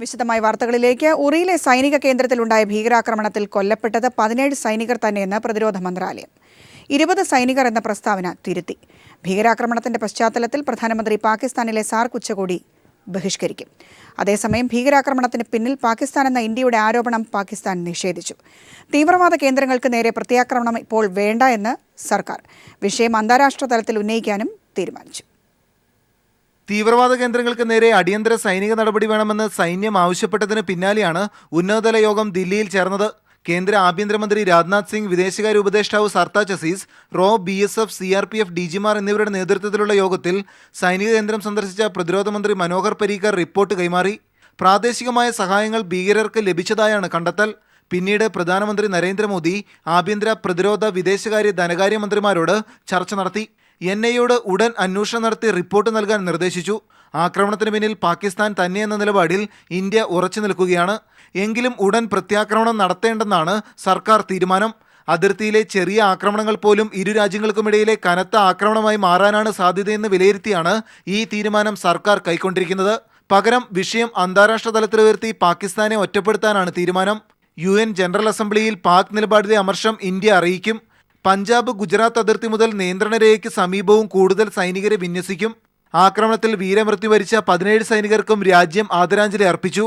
വിശദമായ വാർത്തകളിലേക്ക്. ഉറിയിലെ സൈനിക കേന്ദ്രത്തിലുണ്ടായ ഭീകരാക്രമണത്തിൽ കൊല്ലപ്പെട്ടത് 17 സൈനികർ തന്നെയെന്ന് പ്രതിരോധ മന്ത്രാലയം. 20 സൈനികർ എന്ന പ്രസ്താവന തിരുത്തി. ഭീകരാക്രമണത്തിന്റെ പശ്ചാത്തലത്തിൽ പ്രധാനമന്ത്രി പാകിസ്ഥാനിലെ സാർക്ക് ഉച്ചകോടി ബഹിഷ്കരിക്കും. അതേസമയം ഭീകരാക്രമണത്തിന് പിന്നിൽ പാകിസ്ഥാൻ എന്ന ഇന്ത്യയുടെ ആരോപണം പാകിസ്ഥാൻ നിഷേധിച്ചു. തീവ്രവാദ കേന്ദ്രങ്ങൾക്ക് നേരെ പ്രത്യാക്രമണം ഇപ്പോൾ വേണ്ട എന്ന് സർക്കാർ. വിഷയം അന്താരാഷ്ട്ര തലത്തിൽ ഉന്നയിക്കാനും തീരുമാനിച്ചു. തീവ്രവാദ കേന്ദ്രങ്ങൾക്ക് നേരെ അടിയന്തര സൈനിക നടപടി വേണമെന്ന് സൈന്യം ആവശ്യപ്പെട്ടതിന് പിന്നാലെയാണ് ഉന്നതതല യോഗം ദില്ലിയിൽ ചേർന്നത്. കേന്ദ്ര ആഭ്യന്തരമന്ത്രി രാജ്നാഥ് സിംഗ്, വിദേശകാര്യ ഉപദേഷ്ടാവ് സർത്താജ് അസീസ്, BSF, CRPF DGമാർ എന്നിവരുടെ നേതൃത്വത്തിലുള്ള യോഗത്തിൽ സൈനിക കേന്ദ്രം സന്ദർശിച്ച പ്രതിരോധ മന്ത്രി മനോഹർ പരീക്കർ റിപ്പോർട്ട് കൈമാറി. പ്രാദേശികമായ സഹായങ്ങൾ ഭീകരർക്ക് ലഭിച്ചതായാണ് കണ്ടെത്തൽ. പിന്നീട് പ്രധാനമന്ത്രി നരേന്ദ്രമോദി ആഭ്യന്തര, പ്രതിരോധ, വിദേശകാര്യ, ധനകാര്യ മന്ത്രിമാരോട് ചർച്ച നടത്തി. NIAയോട് ഉടൻ അന്വേഷണം നടത്തി റിപ്പോർട്ട് നൽകാൻ നിർദ്ദേശിച്ചു. ആക്രമണത്തിന് പിന്നിൽ പാകിസ്ഥാൻ തന്നെയെന്ന നിലപാടിൽ ഇന്ത്യ ഉറച്ചു നിൽക്കുകയാണ്. എങ്കിലും ഉടൻ പ്രത്യാക്രമണം നടത്തേണ്ടെന്നാണ് സർക്കാർ തീരുമാനം. അതിർത്തിയിലെ ചെറിയ ആക്രമണങ്ങൾ പോലും ഇരു രാജ്യങ്ങൾക്കുമിടയിലെ കനത്ത ആക്രമണമായി മാറാനാണ് സാധ്യതയെന്ന് വിലയിരുത്തിയാണ് ഈ തീരുമാനം സർക്കാർ കൈക്കൊണ്ടിരിക്കുന്നത്. പകരം വിഷയം അന്താരാഷ്ട്ര തലത്തിൽ ഉയർത്തി പാകിസ്ഥാനെ ഒറ്റപ്പെടുത്താനാണ് തീരുമാനം. UN ജനറൽ അസംബ്ലിയിൽ പാക് നിലപാടിലെ അമർഷം ഇന്ത്യ അറിയിക്കും. പഞ്ചാബ്, ഗുജറാത്ത് അതിർത്തി മുതൽ നിയന്ത്രണ രേഖയ്ക്ക് സമീപവും കൂടുതൽ സൈനികരെ വിന്യസിക്കും. ആക്രമണത്തിൽ വീരമൃത്യു വരിച്ച 17 സൈനികർക്കും രാജ്യം ആദരാഞ്ജലി അർപ്പിച്ചു.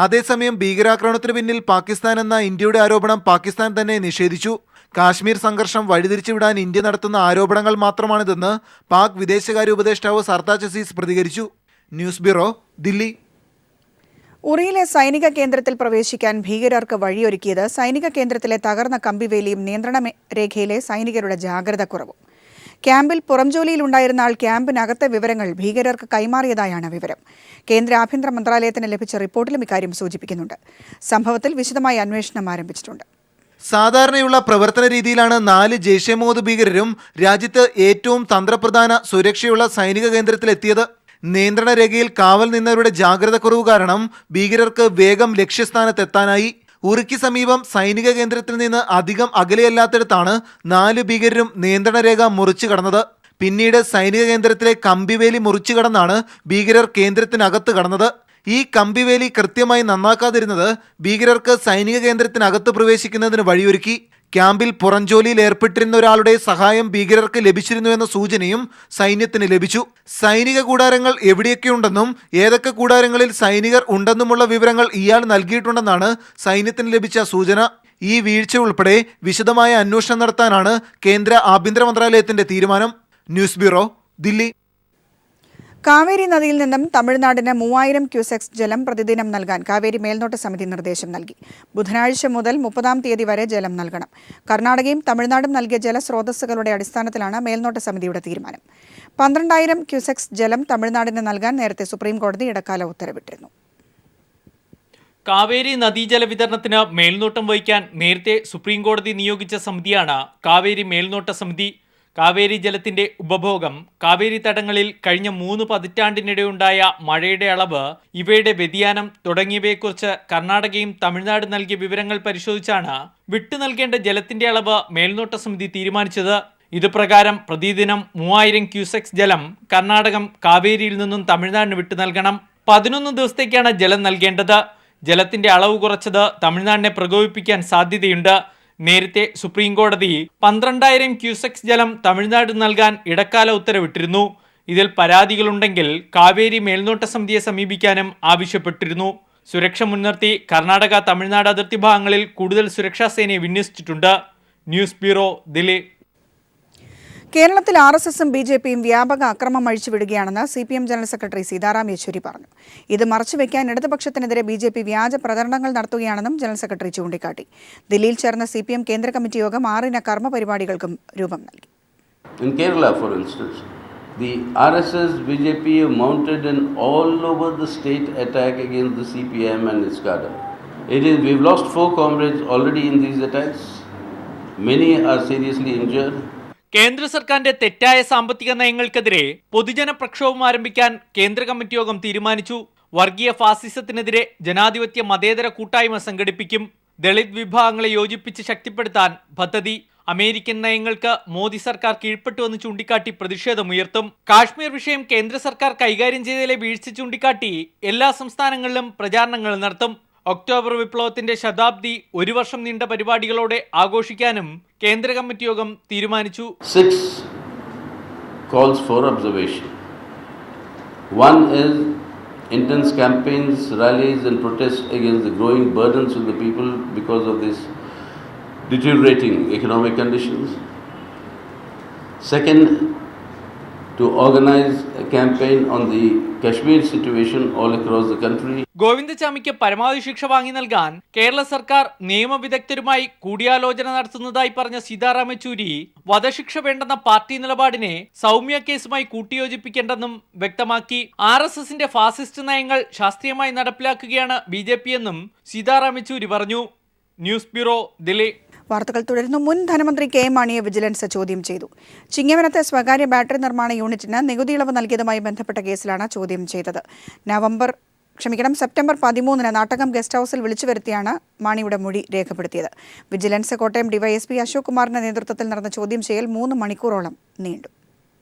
അതേസമയം ഭീകരാക്രമണത്തിന് പിന്നിൽ പാകിസ്ഥാൻ എന്ന ഇന്ത്യയുടെ ആരോപണം പാകിസ്ഥാൻ തന്നെ നിഷേധിച്ചു. കാശ്മീർ സംഘർഷം വഴിതിരിച്ചുവിടാൻ ഇന്ത്യ നടത്തുന്ന ആരോപണങ്ങൾ മാത്രമാണിതെന്ന് പാക് വിദേശകാര്യ ഉപദേഷ്ടാവ് സർത്താജ് അസീസ് പ്രതികരിച്ചു. News bureau, Delhi. ഉറിയിലെ സൈനിക കേന്ദ്രത്തിൽ പ്രവേശിക്കാൻ ഭീകരർക്ക് വഴിയൊരുക്കിയത് സൈനിക കേന്ദ്രത്തിലെ തകർന്ന കമ്പിവേലിയും നിയന്ത്രണ രേഖയിലെ സൈനികരുടെ ജാഗ്രതക്കുറവും. ക്യാമ്പിൽ പുറംജോലിയിലുണ്ടായിരുന്ന ആൾ ക്യാമ്പിനകത്തെ വിവരങ്ങൾ ഭീകരർക്ക് കൈമാറിയതായാണ് വിവരം. കേന്ദ്ര ആഭ്യന്തര മന്ത്രാലയത്തിന് ലഭിച്ച റിപ്പോർട്ടിലും ഇക്കാര്യം സൂചിപ്പിക്കുന്നുണ്ട്. സംഭവത്തിൽ വിശദമായ അന്വേഷണം ആരംഭിച്ചിട്ടുണ്ട്. സാധാരണയുള്ള പ്രവർത്തന രീതിയിലാണ് 4 ജെയ്ഷെ മുഹമ്മദ് ഭീകരരും രാജ്യത്ത് ഏറ്റവും തന്ത്രപ്രധാന സുരക്ഷയുള്ള സൈനിക കേന്ദ്രത്തിലെത്തിയത്. നിയന്ത്രണ രേഖയിൽ കാവൽ നിന്നവരുടെ ജാഗ്രത കുറവ് കാരണം ഭീകരർക്ക് വേഗം ലക്ഷ്യസ്ഥാനത്തെത്താനായി. ഉറിക്ക് സമീപം സൈനിക കേന്ദ്രത്തിൽ നിന്ന് അധികം അകലെയല്ലാത്തിടത്താണ് 4 ഭീകരരും നിയന്ത്രണ രേഖ മുറിച്ചു കടന്നത്. പിന്നീട് സൈനിക കേന്ദ്രത്തിലെ കമ്പിവേലി മുറിച്ചു കടന്നാണ് ഭീകരർ കേന്ദ്രത്തിനകത്ത് കടന്നത്. ഈ കമ്പിവേലി കൃത്യമായി നന്നാക്കാതിരുന്നത് ഭീകരർക്ക് സൈനിക കേന്ദ്രത്തിനകത്ത് പ്രവേശിക്കുന്നതിന് വഴിയൊരുക്കി. ക്യാമ്പിൽ പുറംജോലിയിൽ ഏർപ്പെട്ടിരുന്ന ഒരാളുടെ സഹായം ഭീകരർക്ക് ലഭിച്ചിരുന്നുവെന്ന സൂചനയും സൈന്യത്തിന് ലഭിച്ചു. സൈനിക കൂടാരങ്ങൾ എവിടെയൊക്കെയുണ്ടെന്നും ഏതൊക്കെ കൂടാരങ്ങളിൽ സൈനികർ ഉണ്ടെന്നുമുള്ള വിവരങ്ങൾ ഇയാൾ നൽകിയിട്ടുണ്ടെന്നാണ് സൈന്യത്തിന് ലഭിച്ച സൂചന. ഈ വീഴ്ച ഉൾപ്പെടെ വിശദമായ അന്വേഷണം നടത്താനാണ് കേന്ദ്ര ആഭ്യന്തര മന്ത്രാലയത്തിന്റെ തീരുമാനം. News bureau, Delhi. കാവേരി നദിയിൽ നിന്നും തമിഴ്നാടിന് 3000 ക്യൂസെക്സ് ജലം പ്രതിദിനം നൽകാൻ കാവേരി മേൽനോട്ട സമിതി നിർദ്ദേശം നൽകി. ബുധനാഴ്ച മുതൽ 30-ാം തീയതി വരെ ജലം നൽകണം. കർണാടകയും തമിഴ്നാടും നൽകിയ ജലസ്രോതസ്സുകളുടെ അടിസ്ഥാനത്തിലാണ് മേൽനോട്ട സമിതിയുടെ തീരുമാനം. 12000 ക്യൂസെക്സ് ജലം തമിഴ്നാടിന് നൽകാൻ നേരത്തെ സുപ്രീംകോടതി ഇടക്കാല ഉത്തരവിട്ടിരുന്നു. കാവേരി നദീജല വിതരണത്തിന് മേൽനോട്ടം വഹിക്കാൻ നേരത്തെ സുപ്രീംകോടതി നിയോഗിച്ച സമിതിയാണ് കാവേരി മേൽനോട്ട സമിതി. കാവേരി ജലത്തിന്റെ ഉപഭോഗം, കാവേരി തടങ്ങളിൽ കഴിഞ്ഞ 3 പതിറ്റാണ്ടിനിടെയുണ്ടായ മഴയുടെ അളവ്, ഇവയുടെ വ്യതിയാനം തുടങ്ങിയവയെക്കുറിച്ച് കർണാടകയും തമിഴ്നാട് നൽകിയ വിവരങ്ങൾ പരിശോധിച്ചാണ് വിട്ടു നൽകേണ്ട ജലത്തിന്റെ അളവ് മേൽനോട്ട സമിതി തീരുമാനിച്ചത്. ഇതുപ്രകാരം പ്രതിദിനം 3000 ക്യൂസെക്സ് ജലം കർണാടകം കാവേരിയിൽ നിന്നും തമിഴ്നാടിന് വിട്ടു നൽകണം. 11 ദിവസത്തേക്കാണ് ജലം നൽകേണ്ടത്. ജലത്തിന്റെ അളവ് കുറച്ചത് തമിഴ്നാടിനെ പ്രകോപിപ്പിക്കാൻ സാധ്യതയുണ്ട്. നേരത്തെ സുപ്രീംകോടതി 12000 ക്യൂസെക്സ് ജലം തമിഴ്നാട് നൽകാൻ ഇടക്കാല ഉത്തരവിട്ടിരുന്നു. ഇതിൽ പരാതികളുണ്ടെങ്കിൽ കാവേരി മേൽനോട്ട സമിതിയെ സമീപിക്കാനും ആവശ്യപ്പെട്ടിരുന്നു. സുരക്ഷ മുൻനിർത്തി കർണാടക, തമിഴ്നാട് അതിർത്തി ഭാഗങ്ങളിൽ കൂടുതൽ സുരക്ഷാ സേനയെ വിന്യസിച്ചിട്ടുണ്ട്. News bureau, Delhi. കേരളത്തിൽ RSSും BJPയും വ്യാപക അക്രമം അഴിച്ചുവിടുകയാണെന്ന് CPM general secretary Sitaram Yechury പറഞ്ഞു. ഇത് മറച്ചുവെക്കാൻ ഇടതുപക്ഷത്തിനെതിരെ BJP വ്യാജ പ്രചരണങ്ങൾ നടത്തുകയാണെന്നും ജനറൽ സെക്രട്ടറി ചൂണ്ടിക്കാട്ടി. ദില്ലിയിൽ ചേർന്ന CPM കേന്ദ്ര കമ്മിറ്റി യോഗം 6-ന് കർമ്മ പരിപാടികൾക്കും രൂപം നൽകി. In Kerala, for instance, the RSS BJP mounted an all over the state attack against the CPM and its cadre. We've lost 4 comrades already in these attacks. Many are seriously injured. കേന്ദ്ര സർക്കാരിന്റെ തെറ്റായ സാമ്പത്തിക നയങ്ങൾക്കെതിരെ പൊതുജന പ്രക്ഷോഭം ആരംഭിക്കാൻ കേന്ദ്ര committee യോഗം തീരുമാനിച്ചു. വർഗീയ ഫാസിസത്തിനെതിരെ ജനാധിപത്യ മതേതര കൂട്ടായ്മ സംഘടിപ്പിക്കും. ദളിത് വിഭാഗങ്ങളെ യോജിപ്പിച്ച് ശക്തിപ്പെടുത്താൻ പദ്ധതി. അമേരിക്കൻ നയങ്ങൾക്ക് മോദി സർക്കാർ കീഴ്പ്പെട്ടുവെന്ന് ചൂണ്ടിക്കാട്ടി പ്രതിഷേധമുയർത്തും. കാശ്മീർ വിഷയം കേന്ദ്ര സർക്കാർ കൈകാര്യം ചെയ്തതിലെ വീഴ്ച ചൂണ്ടിക്കാട്ടി എല്ലാ സംസ്ഥാനങ്ങളിലും പ്രചാരണങ്ങൾ നടത്തും. ഒക്ടോബർ വിപ്ലവത്തിന്റെ ശതാബ്ദി 1 വർഷം നീണ്ട പരിപാടികളോടെ ആഘോഷിക്കാനും കേന്ദ്ര കമ്മിറ്റി യോഗം തീരുമാനിച്ചു. 6 calls for observation. One is intense campaigns, rallies and protests against the growing burdens of the people because of this deteriorating economic conditions. Second, to organize a campaign on the Kashmir situation all across the country. ഗോവിന്ദചാമിക്ക് പരമാവധി ശിക്ഷ വാങ്ങി നൽകാൻ കേരള സർക്കാർ നിയമവിദഗ്ധരുമായി കൂടിയാലോചന നടത്തുന്നതായി പറഞ്ഞ സീതാറാം യെച്ചൂരി വധശിക്ഷ വേണ്ടെന്ന party നിലപാടിനെ സൗമ്യ കേസുമായി കൂട്ടിയോജിപ്പിക്കേണ്ടെന്നും വ്യക്തമാക്കി. RSSന്റെ ഫാസിസ്റ്റ് നയങ്ങൾ ശാസ്ത്രീയമായി നടപ്പിലാക്കുകയാണ് BJP എന്നും സീതാറാം യെച്ചൂരി പറഞ്ഞു. News bureau, Delhi. വാർത്തകൾ തുടരുന്നു. മുൻ ധനമന്ത്രി കെ മാണിയെ വിജിലൻസ് ചോദ്യം ചെയ്തു. ചിങ്ങവനത്തെ സ്വകാര്യ ബാറ്ററി നിർമ്മാണ യൂണിറ്റിന് നികുതി ഇളവ് നൽകിയതുമായി ബന്ധപ്പെട്ട കേസിലാണ് ചോദ്യം ചെയ്തത്. സെപ്റ്റംബർ 13 നാട്ടകം ഗസ്റ്റ് ഹൌസിൽ വിളിച്ചു വരുത്തിയാണ് മാണിയുടെ മൊഴി രേഖപ്പെടുത്തിയത്. വിജിലൻസ് കോട്ടയം ഡിവൈഎസ്പി അശോക് കുമാറിന്റെ നേതൃത്വത്തിൽ നടന്ന ചോദ്യം ചെയ്യൽ 3 മണിക്കൂറോളം നീണ്ടു.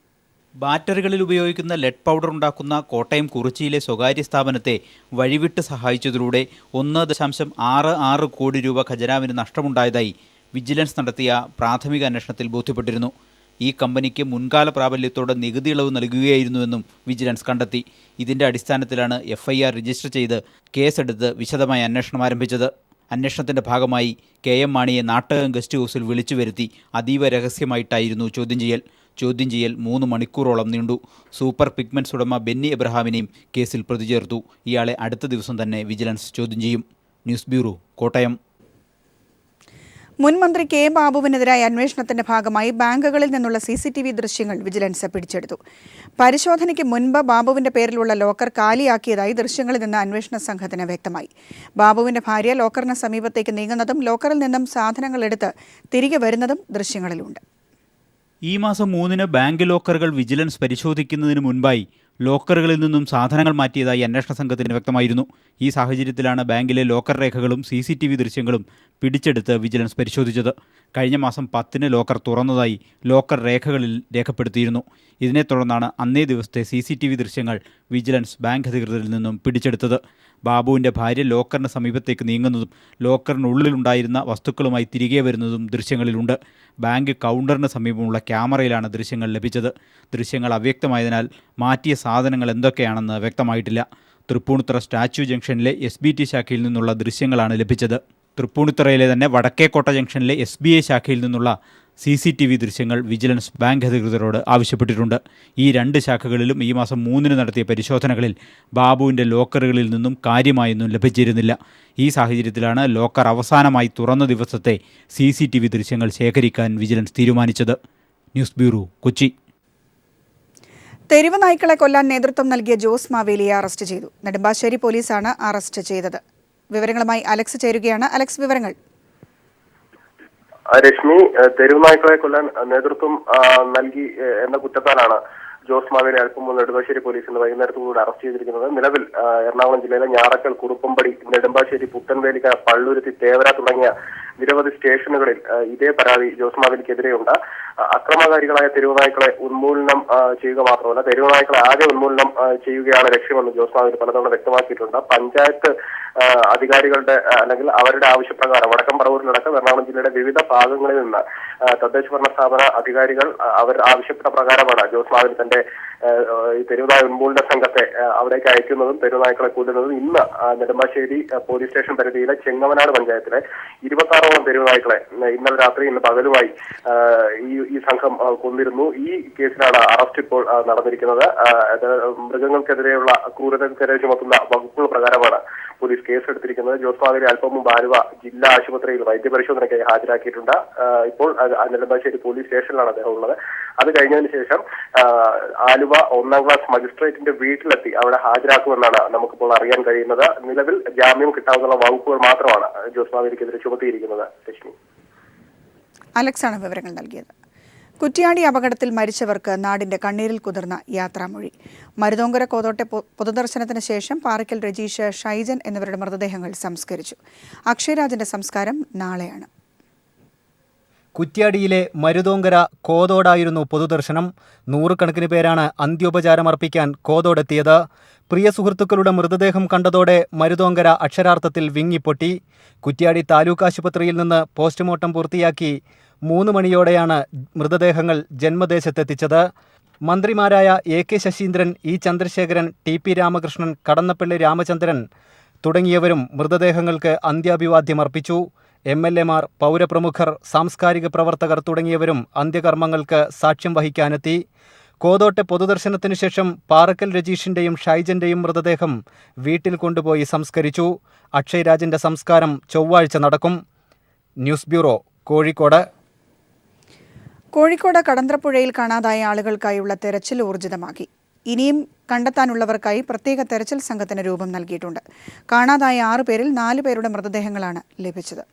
ബാറ്ററികളിൽ ഉപയോഗിക്കുന്ന ലെഡ് പൗഡർ ഉണ്ടാക്കുന്ന കോട്ടയം കുറിച്ചിയിലെ സ്വകാര്യ സ്ഥാപനത്തെ വഴിവിട്ട് സഹായിച്ചതിലൂടെ 1.66 കോടി രൂപ ഖജനാവിന് നഷ്ടമുണ്ടായതായി വിജിലൻസ് നടത്തിയ പ്രാഥമിക അന്വേഷണത്തിൽ ബോധ്യപ്പെട്ടിരുന്നു. ഈ കമ്പനിക്ക് മുൻകാല പ്രാബല്യത്തോടെ നികുതി ഇളവ് നൽകുകയായിരുന്നുവെന്നും വിജിലൻസ് കണ്ടെത്തി. ഇതിന്റെ അടിസ്ഥാനത്തിലാണ് FIR രജിസ്റ്റർ ചെയ്ത് കേസെടുത്ത് വിശദമായ അന്വേഷണം ആരംഭിച്ചത്. അന്വേഷണത്തിന്റെ ഭാഗമായി KM മാണിയെ നാട്ടകം ഗസ്റ്റ് ഹൗസിൽ വിളിച്ചു വരുത്തി അതീവ രഹസ്യമായിട്ടായിരുന്നു ചോദ്യം ചെയ്യൽ 3 മണിക്കൂറോളം നീണ്ടു. സൂപ്പർ പിഗ്മെന്റ്സ് ഉടമ ബെന്നി എബ്രഹാമിനെയും കേസിൽ പ്രതി ചേർത്തു. ഇയാളെ അടുത്ത ദിവസം തന്നെ വിജിലൻസ് ചോദ്യം ചെയ്യും. News bureau, Kottayam. മുൻ മന്ത്രി കെ ബാബുവിനെതിരായ അന്വേഷണത്തിന്റെ ഭാഗമായി ബാങ്കുകളിൽ നിന്നുള്ള CCTV ദൃശ്യങ്ങൾ വിജിലൻസ് പിടിച്ചെടുത്തു. പരിശോധനയ്ക്ക് മുൻപ് ബാബുവിന്റെ പേരിലുള്ള ലോക്കർ കാലിയാക്കിയതായി ദൃശ്യങ്ങളിൽ നിന്ന് അന്വേഷണ സംഘത്തിന് വ്യക്തമായി. ബാബുവിന്റെ ഭാര്യ ലോക്കറിന് സമീപത്തേക്ക് നീങ്ങുന്നതും ലോക്കറിൽ നിന്നും സാധനങ്ങൾ എടുത്ത് തിരികെ വരുന്നതും ദൃശ്യങ്ങളിലുണ്ട്. ഈ മാസം 3 ബാങ്ക് ലോക്കറുകൾ വിജിലൻസ് പരിശോധിക്കുന്നതിന് മുൻപായി ലോക്കറുകളിൽ നിന്നും സാധനങ്ങൾ മാറ്റിയതായി അന്വേഷണ സംഘത്തിന് വ്യക്തമായിരുന്നു. ഈ സാഹചര്യത്തിലാണ് ബാങ്കിലെ ലോക്കർ രേഖകളും CCTV ദൃശ്യങ്ങളും പിടിച്ചെടുത്ത് വിജിലൻസ് പരിശോധിച്ചത്. കഴിഞ്ഞ മാസം 10 ലോക്കർ തുറന്നതായി ലോക്കർ രേഖകളിൽ രേഖപ്പെടുത്തിയിരുന്നു. ഇതിനെ തുടർന്നാണ് അന്നേ ദിവസത്തെ CCTV ദൃശ്യങ്ങൾ വിജിലൻസ് ബാങ്ക് അധികൃതരിൽ നിന്നും പിടിച്ചെടുത്തത്. ബാബുവിൻ്റെ ഭാര്യ ലോക്കറിന് സമീപത്തേക്ക് നീങ്ങുന്നതും ലോക്കറിനുള്ളിലുണ്ടായിരുന്ന വസ്തുക്കളുമായി തിരികെ വരുന്നതും ദൃശ്യങ്ങളിലുണ്ട്. ബാങ്ക് കൗണ്ടറിന് സമീപമുള്ള ക്യാമറയിലാണ് ദൃശ്യങ്ങൾ ലഭിച്ചത്. ദൃശ്യങ്ങൾ അവ്യക്തമായതിനാൽ മാറ്റിയ സാധനങ്ങൾ എന്തൊക്കെയാണെന്ന് വ്യക്തമായിട്ടില്ല. തൃപ്പൂണിത്തുറ സ്റ്റാച്യു ജംഗ്ഷനിലെ SBT ശാഖയിൽ നിന്നുള്ള ദൃശ്യങ്ങളാണ് ലഭിച്ചത്. തൃപ്പൂണിത്തുറയിലെ തന്നെ വടക്കേക്കോട്ട ജംഗ്ഷനിലെ SBI ശാഖയിൽ നിന്നുള്ള CCTV ദൃശ്യങ്ങൾ വിജിലൻസ് ബാങ്ക് അധികൃതരോട് ആവശ്യപ്പെട്ടിട്ടുണ്ട്. ഈ 2 ശാഖകളിലും ഈ മാസം 3 നടത്തിയ പരിശോധനകളിൽ ബാബുവിൻ്റെ ലോക്കറുകളിൽ നിന്നും കാര്യമായൊന്നും ലഭിച്ചിരുന്നില്ല. ഈ സാഹചര്യത്തിലാണ് ലോക്കർ അവസാനമായി തുറന്ന ദിവസത്തെ CCTV ദൃശ്യങ്ങൾ ശേഖരിക്കാൻ വിജിലൻസ് തീരുമാനിച്ചത്. News bureau, Kochi. തെരുവ് നായ്ക്കളെ കൊല്ലാൻ നേതൃത്വം നൽകിയ ജോസ് മാവേലിയെ അറസ്റ്റ് ചെയ്തു. നെടുമ്പാശ്ശേരി പോലീസാണ് അറസ്റ്റ് ചെയ്തത്. വിവരങ്ങളുമായി അലക്സ് ചേരുകയാണ്. അലക്സ്, വിവരങ്ങൾ. രശ്മി, തെരുവ് നായ്ക്കളെ കൊല്ലാൻ നേതൃത്വം നൽകി എന്ന കുറ്റത്താലാണ് ജോസ് മാവേലി അല്പം മുമ്പ് നെടുമ്പാശ്ശേരി പോലീസ് ഇന്ന് വൈകുന്നേരത്തോടുകൂടി അറസ്റ്റ് ചെയ്തിരിക്കുന്നത്. നിലവിൽ എറണാകുളം ജില്ലയിലെ ഞാറക്കൽ, കുറുപ്പമ്പടി, നെടുമ്പാശ്ശേരി, പുത്തൻവേലിക്ക, പള്ളുരുത്തി, തേവര തുടങ്ങിയ നിരവധി സ്റ്റേഷനുകളിൽ ഇതേ പരാതി ജോസ് മാവേലിക്കെതിരെയുണ്ട്. അക്രമകാരികളായ തെരുവുനായ്ക്കളെ ഉന്മൂലനം ചെയ്യുക മാത്രമല്ല, തെരുവുനായ്ക്കളെ ആകെ ഉന്മൂലനം ചെയ്യുകയാണ് ലക്ഷ്യമെന്ന് ജോസ് മാവേലി പലതവണ വ്യക്തമാക്കിയിട്ടുണ്ട്. പഞ്ചായത്ത് അധികാരികളുടെ അല്ലെങ്കിൽ അവരുടെ ആവശ്യപ്രകാരം വടക്കം പറവൂരിലടക്കം എറണാകുളം ജില്ലയുടെ വിവിധ ഭാഗങ്ങളിൽ നിന്ന് തദ്ദേശ ഭരണ സ്ഥാപന അധികാരികൾ അവർ ആവശ്യപ്പെട്ട പ്രകാരമാണ് ജോസ് മാവേലി തന്റെ ഈ തെരുവുനായ ഉന്മൂലന സംഘത്തെ അവിടേക്ക് അയക്കുന്നതും തെരുവുനായ്ക്കളെ കൊല്ലുന്നതും. ഇന്ന് നെടുമ്പാശ്ശേരി പോലീസ് സ്റ്റേഷൻ പരിധിയിലെ ചെങ്ങമനാട് പഞ്ചായത്തിലെ 26ഓളം തെരുവുനായ്ക്കളെ ഇന്നലെ രാത്രി ഇന്ന് പകലുമായി ഈ സംഘം കൊന്നിരുന്നു. ഈ കേസിലാണ് അറസ്റ്റ് ഇപ്പോൾ നടന്നിരിക്കുന്നത്. മൃഗങ്ങൾക്കെതിരെയുള്ള ക്രൂരതയ്ക്കെതിരെ ചുമത്തുന്ന വകുപ്പുകൾ പ്രകാരമാണ് പോലീസ് കേസെടുത്തിരിക്കുന്നത്. ജോസ് മാവേലി അല്പം മുമ്പ് ആലുവ ജില്ലാ ആശുപത്രിയിൽ വൈദ്യപരിശോധനയ്ക്കായി ഹാജരാക്കിയിട്ടുണ്ട്. ഇപ്പോൾ നെടുമ്പാശ്ശേരി പോലീസ് സ്റ്റേഷനിലാണ് അദ്ദേഹം ഉള്ളത്. അത് കഴിഞ്ഞതിന് ശേഷം ആലുവ 1ാം ക്ലാസ് മജിസ്ട്രേറ്റിന്റെ വീട്ടിലെത്തി അവിടെ ഹാജരാക്കുമെന്നാണ് നമുക്കിപ്പോൾ അറിയാൻ കഴിയുന്നത്. നിലവിൽ ജാമ്യം കിട്ടാവുന്ന വകുപ്പുകൾ മാത്രമാണ് ജോസ് മാവേലിക്കെതിരെ ചുമത്തിയിരിക്കുന്നത്. ലക്ഷ്മി, അലക്സാണ് വിവരങ്ങൾ നൽകിയത്. കുറ്റ്യാടി അപകടത്തിൽ മരിച്ചവർക്ക് നാടിന്റെ കണ്ണീരിൽ കുതിർന്ന യാത്രാമൊഴി. മരുതോങ്കര കോതോട്ടെ പൊതുദർശനത്തിന് ശേഷം പാറയ്ക്കൽ രജീഷ്, ഷൈജൻ എന്നിവരുടെ മൃതദേഹങ്ങൾ സംസ്കരിച്ചു. അക്ഷയരാജിന്റെ സംസ്കാരം നാളെയാണ്. കുറ്റ്യാടിയിലെ മരുതോങ്കര കോതോടായിരുന്നു പൊതുദർശനം. നൂറുകണക്കിന് പേരാണ് അന്ത്യോപചാരമർപ്പിക്കാൻ കോതോടെത്തിയത്. പ്രിയ സുഹൃത്തുക്കളുടെ മൃതദേഹം കണ്ടതോടെ മരുതോങ്കര അക്ഷരാർത്ഥത്തിൽ വിങ്ങിപ്പൊട്ടി. കുറ്റ്യാടി താലൂക്ക് ആശുപത്രിയിൽ നിന്ന് പോസ്റ്റ്മോർട്ടം പൂർത്തിയാക്കി 3 മണിയോടെയാണ് മൃതദേഹങ്ങൾ ജന്മദേശത്തെത്തിച്ചത്. മന്ത്രിമാരായ AK Saseendran, E Chandrasekharan, TP Ramakrishnan, Kadannappally Ramachandran തുടങ്ങിയവരും മൃതദേഹങ്ങൾക്ക് അന്ത്യാഭിവാദ്യമർപ്പിച്ചു. MLA മാർ, പൗരപ്രമുഖർ, സാംസ്കാരിക പ്രവർത്തകർ തുടങ്ങിയവരും അന്ത്യകർമ്മങ്ങൾക്ക് സാക്ഷ്യം വഹിക്കാനെത്തി. കോതോട്ടെ പൊതുദർശനത്തിനു ശേഷം പാറക്കൽ രജീഷിന്റെയും ഷൈജന്റെയും മൃതദേഹം വീട്ടിൽ കൊണ്ടുപോയി സംസ്കരിച്ചു. അക്ഷയ് രാജിന്റെ സംസ്കാരം ചൊവ്വാഴ്ച നടക്കും. News bureau, Kozhikode. കോഴിക്കോട് കടന്ത്രപ്പുഴയിൽ കാണാതായ ആളുകൾക്കായുള്ള തെരച്ചിൽ ഊർജിതമാക്കി. ഇനിയും കണ്ടെത്താനുള്ളവർക്കായി പ്രത്യേക തെരച്ചിൽ സംഘത്തിന് രൂപം നൽകിയിട്ടുണ്ട്. കാണാതായ 6 പേരിൽ 4 പേരുടെ മൃതദേഹങ്ങളാണ് ലഭിച്ചത്.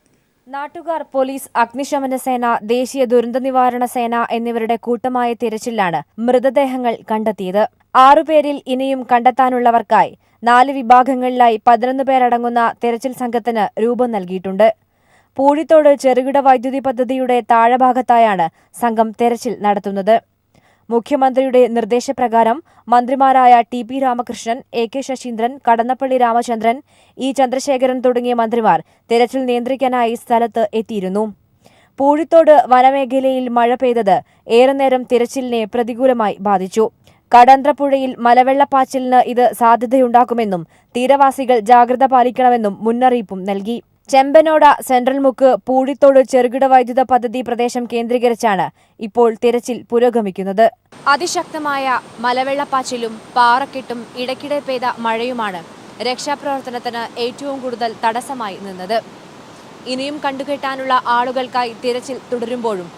നാട്ടുകാർ, പോലീസ്, അഗ്നിശമന സേന, ദേശീയ ദുരന്ത നിവാരണ സേന എന്നിവരുടെ കൂട്ടമായ തിരച്ചിലാണ് മൃതദേഹങ്ങൾ കണ്ടെത്തിയത്. 6 പേരിൽ ഇനിയും കണ്ടെത്താനുള്ളവർക്കായി 4 വിഭാഗങ്ങളിലായി 11 പേരടങ്ങുന്ന തിരച്ചിൽ സംഘത്തിന് രൂപം നൽകിയിട്ടുണ്ട്. പൂഴിത്തോട് ചെറുകിട വൈദ്യുതി പദ്ധതിയുടെ താഴഭാഗത്തായാണ് സംഘം തെരച്ചിൽ നടത്തുന്നത്. മുഖ്യമന്ത്രിയുടെ നിർദ്ദേശപ്രകാരം മന്ത്രിമാരായ TP Ramakrishnan, AK Saseendran, Kadannappally Ramachandran, E Chandrasekharan തുടങ്ങിയ മന്ത്രിമാർ തെരച്ചിൽ നിയന്ത്രിക്കാനായി സ്ഥലത്ത് എത്തിയിരുന്നു. പൂഴിത്തോട് വനമേഖലയിൽ മഴ പെയ്തത് ഏറെ നേരം തിരച്ചിലിനെ പ്രതികൂലമായി ബാധിച്ചു. കടന്ത്രപ്പുഴയിൽ മലവെള്ളപ്പാച്ചിലിന് ഇത് സാധ്യതയുണ്ടാക്കുമെന്നും തീരവാസികൾ ജാഗ്രത പാലിക്കണമെന്നും മുന്നറിയിപ്പും നൽകി. ചെമ്പനോട, സെൻട്രൽ മുക്ക്, പൂഴിത്തോട് ചെറുകിട വൈദ്യുത പദ്ധതി പ്രദേശം കേന്ദ്രീകരിച്ചാണ് ഇപ്പോൾ തിരച്ചിൽ പുരോഗമിക്കുന്നത്. അതിശക്തമായ മലവെള്ളപ്പാച്ചിലും പാറക്കെട്ടും ഇടയ്ക്കിടെ പെയ്ത മഴയുമാണ് രക്ഷാപ്രവർത്തനത്തിന് ഏറ്റവും കൂടുതൽ തടസ്സമായി നിന്നത്. ഇനിയും കണ്ടുകെട്ടാനുള്ള ആളുകൾക്കായി തിരച്ചിൽ തുടരുമ്പോഴും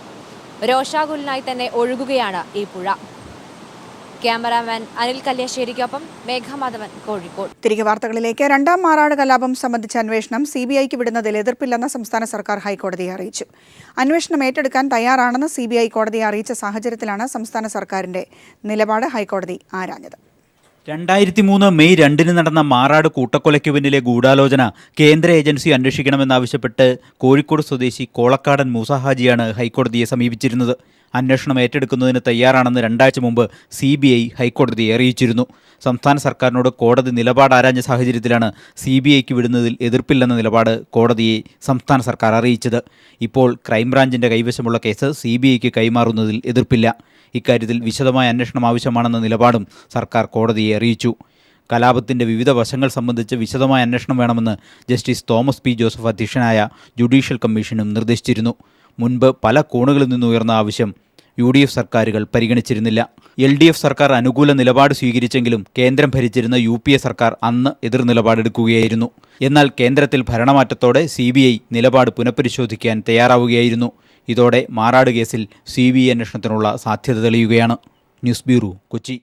രോഷാകുലനായി തന്നെ ഒഴുകുകയാണ് ഈ പുഴ. ക്യാമറാമാൻ അനിൽ കല്യാശ്ശേരിക്കൊപ്പം മേഘമാധവൻ, കോഴിക്കോട്. തിരികെ വാർത്തകളിലേക്ക്. 2ാം മാറാട് കലാപം സംബന്ധിച്ച അന്വേഷണം CBIക്ക് വിടുന്നതിൽ എതിർപ്പില്ലെന്ന് സംസ്ഥാന സർക്കാർ ഹൈക്കോടതിയെ അറിയിച്ചു. അന്വേഷണം ഏറ്റെടുക്കാൻ തയ്യാറാണെന്ന് CBI കോടതിയെ അറിയിച്ച സാഹചര്യത്തിലാണ് സംസ്ഥാന സർക്കാരിന്റെ നിലപാട് ഹൈക്കോടതി ആരാഞ്ഞത്. 2003 മെയ് 2 നടന്ന മാറാട് കൂട്ടക്കൊലയ്ക്ക് പിന്നിലെ ഗൂഢാലോചന കേന്ദ്ര ഏജൻസി അന്വേഷിക്കണമെന്നാവശ്യപ്പെട്ട് കോഴിക്കോട് സ്വദേശി കോളക്കാടൻ മൂസഹാജിയാണ് ഹൈക്കോടതിയെ സമീപിച്ചിരുന്നത്. അന്വേഷണം ഏറ്റെടുക്കുന്നതിന് തയ്യാറാണെന്ന് 2 ആഴ്ച മുമ്പ് CBI ഹൈക്കോടതിയെ അറിയിച്ചിരുന്നു. സംസ്ഥാന സർക്കാരിനോട് കോടതി നിലപാട് ആരാഞ്ഞ സാഹചര്യത്തിലാണ് CBIക്ക് വിടുന്നതിൽ എതിർപ്പില്ലെന്ന നിലപാട് കോടതിയെ സംസ്ഥാന സർക്കാർ അറിയിച്ചത്. ഇപ്പോൾ ക്രൈംബ്രാഞ്ചിന്റെ കൈവശമുള്ള കേസ് CBIക്ക് കൈമാറുന്നതിൽ എതിർപ്പില്ല. ഇക്കാര്യത്തിൽ വിശദമായ അന്വേഷണം ആവശ്യമാണെന്ന നിലപാടും സർക്കാർ കോടതിയെ അറിയിച്ചു. കലാപത്തിന്റെ വിവിധ വശങ്ങൾ സംബന്ധിച്ച് വിശദമായ അന്വേഷണം വേണമെന്ന് ജസ്റ്റിസ് തോമസ് P. ജോസഫ് അധ്യക്ഷനായ ജുഡീഷ്യൽ കമ്മീഷനും നിർദ്ദേശിച്ചിരുന്നു. മുൻപ് പല കോണുകളിൽ നിന്നുയർന്ന ആവശ്യം UDF സർക്കാരുകൾ പരിഗണിച്ചിരുന്നില്ല. LDF സർക്കാർ അനുകൂല നിലപാട് സ്വീകരിച്ചെങ്കിലും കേന്ദ്രം ഭരിച്ചിരുന്ന UPA സർക്കാർ അന്ന് എതിർ നിലപാടെടുക്കുകയായിരുന്നു. എന്നാൽ കേന്ദ്രത്തിൽ ഭരണമാറ്റത്തോടെ CBI നിലപാട് പുനഃപരിശോധിക്കാൻ തയ്യാറാവുകയായിരുന്നു. ഇതോടെ മാറാട് കേസിൽ CBI അന്വേഷണത്തിനുള്ള സാധ്യത തെളിയുകയാണ്. News bureau, Kochi.